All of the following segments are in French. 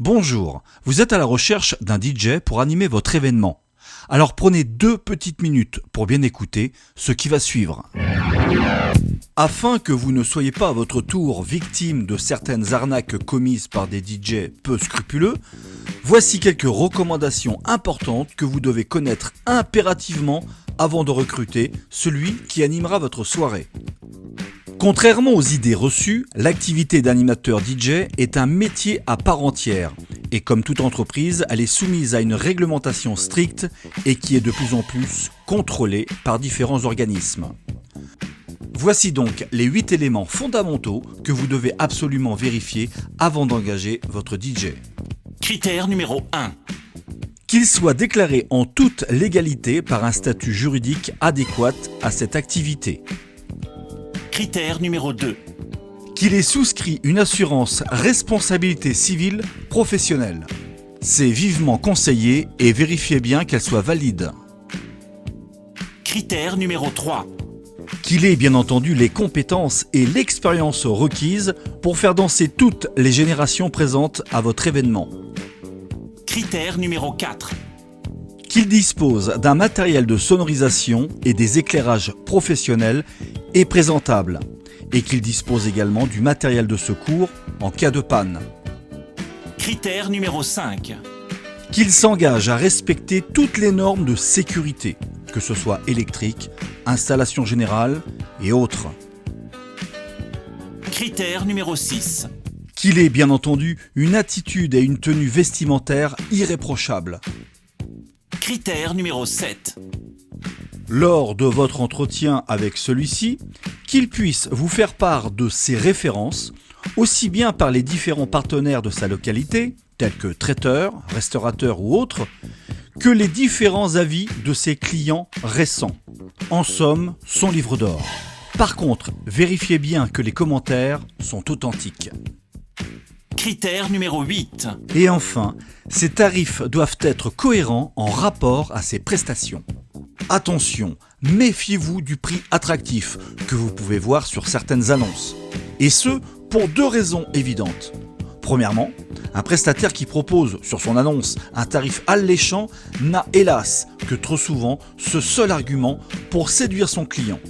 Bonjour, vous êtes à la recherche d'un DJ pour animer votre événement. Alors prenez 2 petites minutes pour bien écouter ce qui va suivre. Afin que vous ne soyez pas à votre tour victime de certaines arnaques commises par des DJ peu scrupuleux, voici quelques recommandations importantes que vous devez connaître impérativement avant de recruter celui qui animera votre soirée. Contrairement aux idées reçues, l'activité d'animateur DJ est un métier à part entière et comme toute entreprise, elle est soumise à une réglementation stricte et qui est de plus en plus contrôlée par différents organismes. Voici donc les 8 éléments fondamentaux que vous devez absolument vérifier avant d'engager votre DJ. Critère numéro 1. Qu'il soit déclaré en toute légalité par un statut juridique adéquat à cette activité. Critère numéro 2. Qu'il ait souscrit une assurance responsabilité civile professionnelle. C'est vivement conseillé et vérifiez bien qu'elle soit valide. Critère numéro 3. Qu'il ait bien entendu les compétences et l'expérience requises pour faire danser toutes les générations présentes à votre événement. Critère numéro 4. Qu'il dispose d'un matériel de sonorisation et des éclairages professionnels et présentables, et qu'il dispose également du matériel de secours en cas de panne. Critère numéro 5. Qu'il s'engage à respecter toutes les normes de sécurité, que ce soit électrique, installation générale et autres. Critère numéro 6. Qu'il ait bien entendu une attitude et une tenue vestimentaire irréprochables. Critère numéro 7. Lors de votre entretien avec celui-ci, qu'il puisse vous faire part de ses références, aussi bien par les différents partenaires de sa localité, tels que traiteurs, restaurateurs ou autres, que les différents avis de ses clients récents. En somme, son livre d'or. Par contre, vérifiez bien que les commentaires sont authentiques. Critère numéro 8. Et enfin, ces tarifs doivent être cohérents en rapport à ses prestations. Attention, méfiez-vous du prix attractif que vous pouvez voir sur certaines annonces. Et ce, pour 2 raisons évidentes. Premièrement, un prestataire qui propose sur son annonce un tarif alléchant n'a hélas que trop souvent ce seul argument pour séduire son client.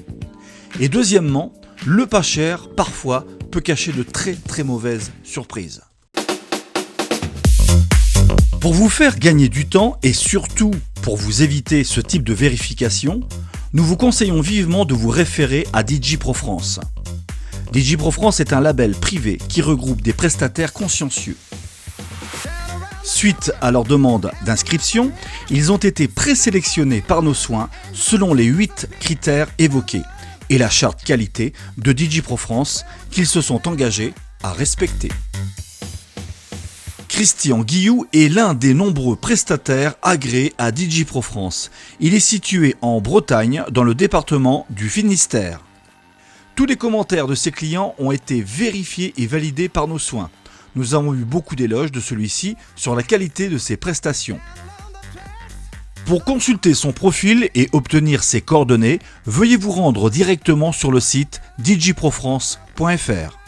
Et deuxièmement, le pas cher parfois peut cacher de très mauvaises surprises. Pour vous faire gagner du temps et surtout pour vous éviter ce type de vérification, nous vous conseillons vivement de vous référer à DJ Pro France. DJ Pro France est un label privé qui regroupe des prestataires consciencieux. Suite à leur demande d'inscription, ils ont été présélectionnés par nos soins selon les 8 critères évoqués et la charte qualité de DJ Pro France qu'ils se sont engagés à respecter. Christian Guilloux est l'un des nombreux prestataires agréés à DJ Pro France. Il est situé en Bretagne, dans le département du Finistère. Tous les commentaires de ses clients ont été vérifiés et validés par nos soins. Nous avons eu beaucoup d'éloges de celui-ci sur la qualité de ses prestations. Pour consulter son profil et obtenir ses coordonnées, veuillez vous rendre directement sur le site djprofrance.fr.